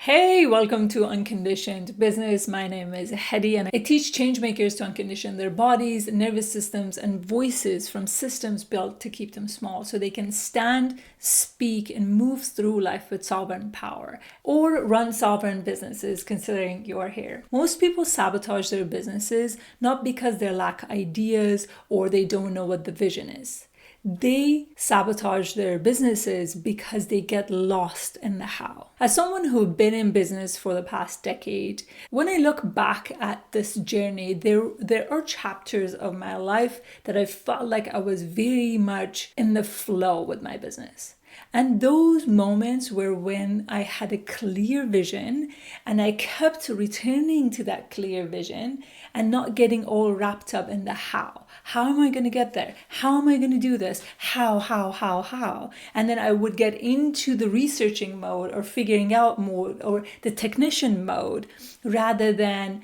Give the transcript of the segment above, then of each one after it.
Hey, welcome to Unconditioned Business. My name is Hedy and I teach changemakers to uncondition their bodies, nervous systems, and voices from systems built to keep them small so they can stand, speak, and move through life with sovereign power or run sovereign businesses considering you're here. Most people sabotage their businesses not because they lack ideas or they don't know what the vision is. They sabotage their businesses because they get lost in the how. As someone who's been in business for the past decade, when I look back at this journey, there are chapters of my life that I felt like I was very much in the flow with my business. And those moments were when I had a clear vision and I kept returning to that clear vision and not getting all wrapped up in the how. How am I going to get there? How am I going to do this? How? And then I would get into the researching mode or figuring out mode or the technician mode rather than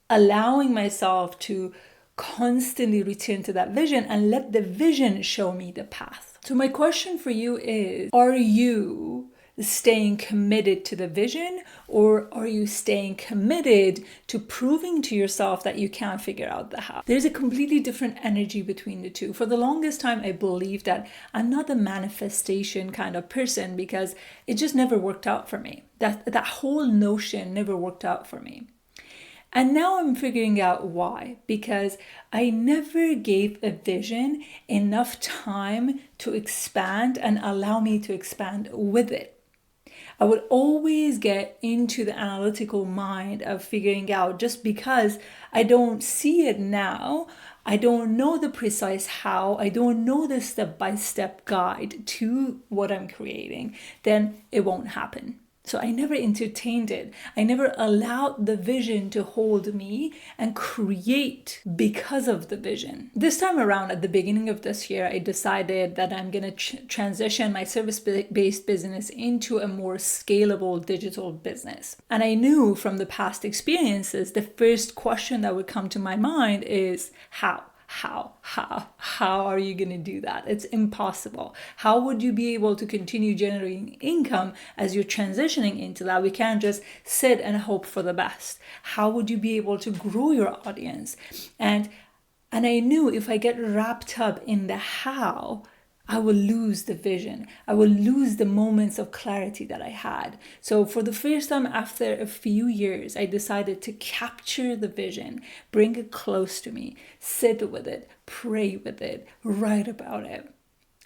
allowing myself to constantly return to that vision and let the vision show me the path. So my question for you is, are you staying committed to the vision or are you staying committed to proving to yourself that you can't figure out the how? There's a completely different energy between the two. For the longest time, I believed that I'm not the manifestation kind of person because it just never worked out for me. That whole notion never worked out for me. And now I'm figuring out why, because I never gave a vision enough time to expand and allow me to expand with it. I would always get into the analytical mind of figuring out just because I don't see it now, I don't know the precise how, I don't know the step-by-step guide to what I'm creating, then it won't happen. So I never entertained it. I never allowed the vision to hold me and create because of the vision. This time around, at the beginning of this year, I decided that I'm going to transition my service-based business into a more scalable digital business. And I knew from the past experiences, the first question that would come to my mind is how? How are you going to do that? It's impossible. How would you be able to continue generating income as you're transitioning into that? We can't just sit and hope for the best. How would you be able to grow your audience? And I knew if I get wrapped up in the how, I will lose the vision. I will lose the moments of clarity that I had. So for the first time after a few years, I decided to capture the vision, bring it close to me, sit with it, pray with it, write about it,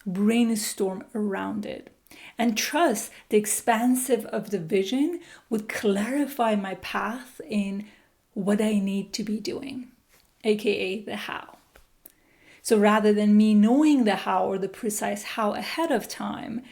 brainstorm around it, and trust the expansive of the vision would clarify my path in what I need to be doing, aka the how. So rather than me knowing the how or the precise how ahead of time,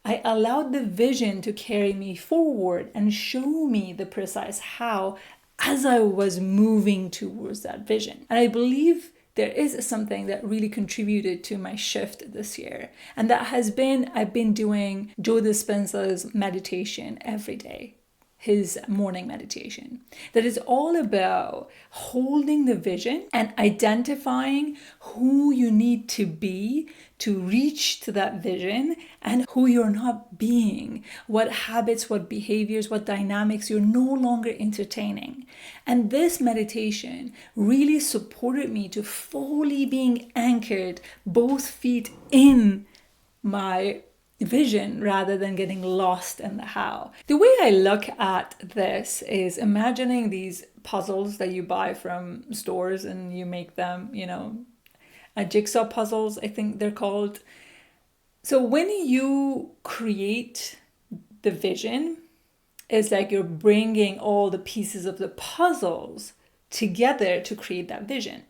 I allowed the vision to carry me forward and show me the precise how as I was moving towards that vision. And I believe there is something that really contributed to my shift this year. And that has been, I've been doing Joe Dispenza's meditation every day. His morning meditation that is all about holding the vision and identifying who you need to be to reach to that vision and who you're not being, what habits, what behaviors, what dynamics you're no longer entertaining. And this meditation really supported me to fully being anchored, both feet in my vision rather than getting lost in the how. The way I look at this is imagining these puzzles that you buy from stores and you make them, jigsaw puzzles, I think they're called. So when you create the vision, it's like you're bringing all the pieces of the puzzles together to create that vision.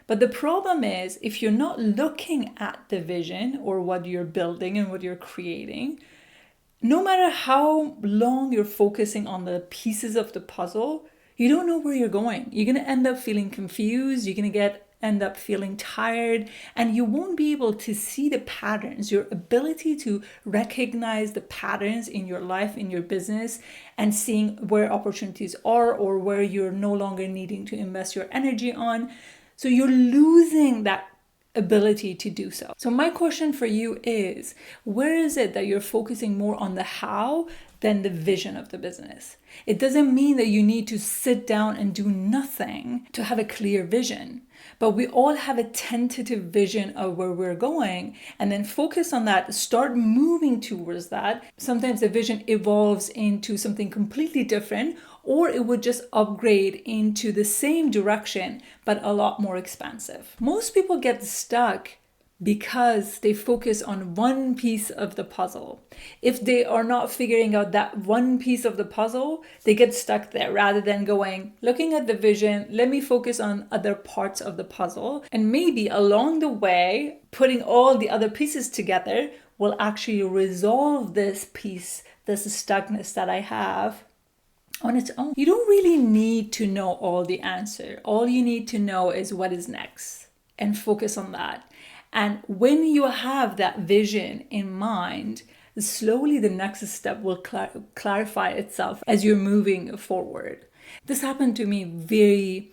But the problem is, if you're not looking at the vision or what you're building and what you're creating, no matter how long you're focusing on the pieces of the puzzle, you don't know where you're going. You're going to end up feeling confused. You're going to end up feeling tired, and you won't be able to see the patterns. Your ability to recognize the patterns in your life, in your business, and seeing where opportunities are or where you're no longer needing to invest your energy on. So you're losing that ability to do so. So my question for you is, where is it that you're focusing more on the how than the vision of the business? It doesn't mean that you need to sit down and do nothing to have a clear vision, but we all have a tentative vision of where we're going, and then focus on that, start moving towards that. Sometimes the vision evolves into something completely different, or it would just upgrade into the same direction, but a lot more expansive. Most people get stuck because they focus on one piece of the puzzle. If they are not figuring out that one piece of the puzzle, they get stuck there rather than looking at the vision, let me focus on other parts of the puzzle. And maybe along the way, putting all the other pieces together will actually resolve this piece, this stuckness that I have on its own. You don't really need to know all the answer. All you need to know is what is next and focus on that. And when you have that vision in mind, slowly the next step will clarify itself as you're moving forward. This happened to me very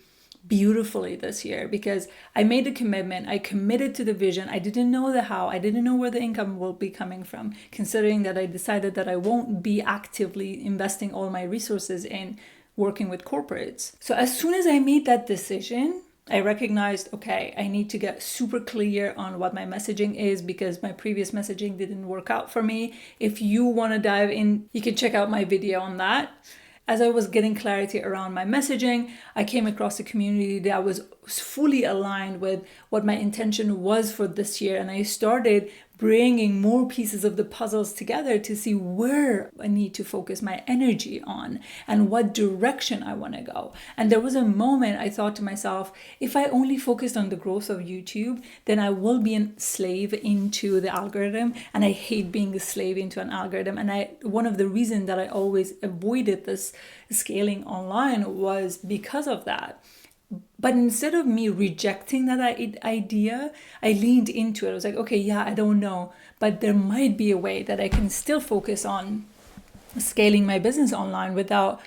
beautifully this year because I made a commitment. I committed to the vision. I didn't know the how. I didn't know where the income will be coming from, considering that I decided that I won't be actively investing all my resources in working with corporates. So as soon as I made that decision, I recognized, okay, I need to get super clear on what my messaging is because my previous messaging didn't work out for me. If you want to dive in, you can check out my video on that. As I was getting clarity around my messaging, I came across a community that was fully aligned with what my intention was for this year. And I started bringing more pieces of the puzzles together to see where I need to focus my energy on and what direction I want to go. And there was a moment I thought to myself, if I only focused on the growth of YouTube, then I will be a slave into the algorithm. And I hate being a slave into an algorithm. And one of the reasons that I always avoided this scaling online was because of that. But instead of me rejecting that idea, I leaned into it. I was like, okay, yeah, I don't know, but there might be a way that I can still focus on scaling my business online without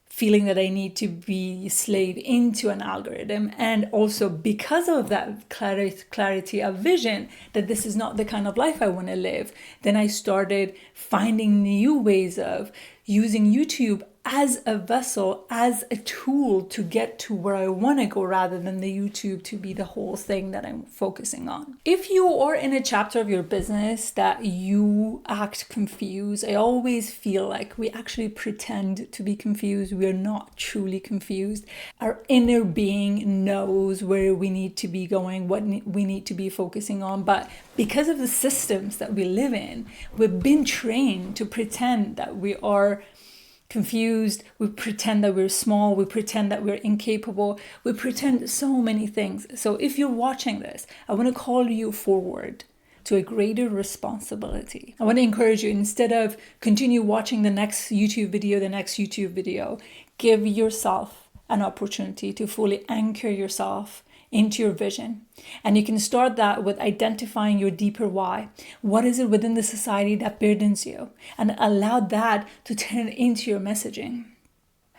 feeling that I need to be slave into an algorithm. And also because of that clarity of vision, that this is not the kind of life I want to live, then I started finding new ways of using YouTube as a vessel, as a tool to get to where I want to go rather than the YouTube to be the whole thing that I'm focusing on. If you are in a chapter of your business that you act confused, I always feel like we actually pretend to be confused. We're not truly confused. Our inner being knows where we need to be going, what we need to be focusing on. But because of the systems that we live in, we've been trained to pretend that we are confused, we pretend that we're small, we pretend that we're incapable, we pretend so many things. So if you're watching this, I want to call you forward to a greater responsibility. I want to encourage you, instead of continue watching the next YouTube video, give yourself an opportunity to fully anchor yourself into your vision. And you can start that with identifying your deeper why. What is it within the society that burdens you? And allow that to turn into your messaging.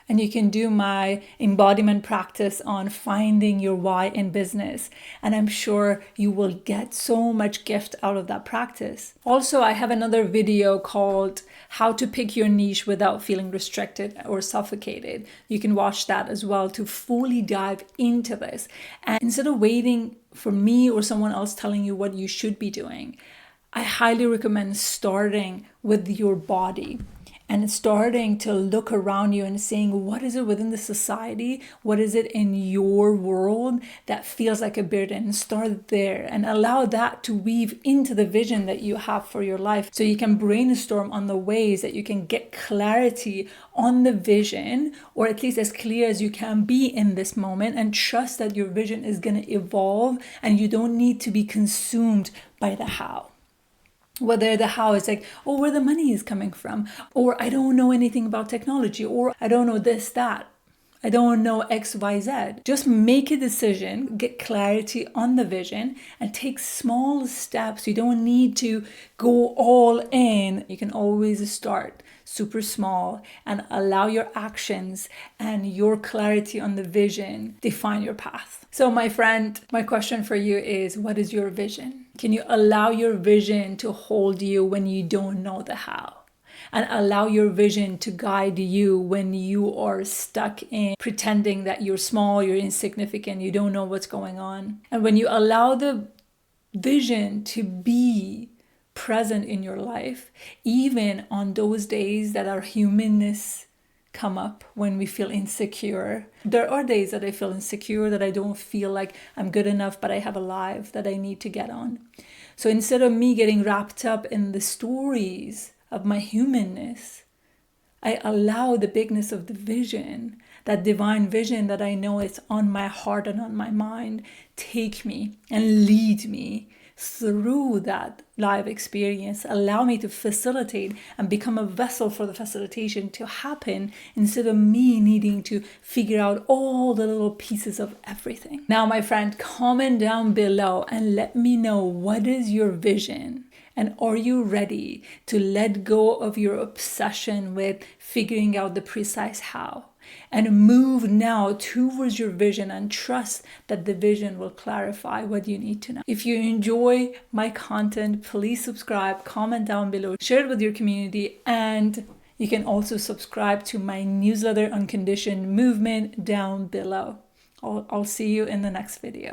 And you can do my embodiment practice on finding your why in business. And I'm sure you will get so much gift out of that practice. Also, I have another video called How to Pick Your Niche Without Feeling Restricted or Suffocated. You can watch that as well to fully dive into this. And instead of waiting for me or someone else telling you what you should be doing, I highly recommend starting with your body. And starting to look around you and saying, what is it within the society? What is it in your world that feels like a burden? Start there and allow that to weave into the vision that you have for your life. So you can brainstorm on the ways that you can get clarity on the vision, or at least as clear as you can be in this moment, and trust that your vision is going to evolve and you don't need to be consumed by the how. Whether the how is like, oh, where the money is coming from, or I don't know anything about technology, or I don't know this, that, I don't know X, Y, Z. Just make a decision, get clarity on the vision, and take small steps. You don't need to go all in. You can always start super small and allow your actions and your clarity on the vision define your path. So my friend, my question for you is, what is your vision? Can you allow your vision to hold you when you don't know the how? And allow your vision to guide you when you are stuck in pretending that you're small, you're insignificant, you don't know what's going on. And when you allow the vision to be present in your life, even on those days that our humanness come up, when we feel insecure. There are days that I feel insecure, that I don't feel like I'm good enough, but I have a life that I need to get on. So instead of me getting wrapped up in the stories of my humanness, I allow the bigness of the vision, that divine vision that I know is on my heart and on my mind, take me and lead me through that live experience. Allow me to facilitate and become a vessel for the facilitation to happen, instead of me needing to figure out all the little pieces of everything. Now, my friend, comment down below and let me know, what is your vision? And are you ready to let go of your obsession with figuring out the precise how, and move now towards your vision and trust that the vision will clarify what you need to know? If you enjoy my content, please subscribe, comment down below, share it with your community, and you can also subscribe to my newsletter, Unconditioned Movement, down below. I'll see you in the next video.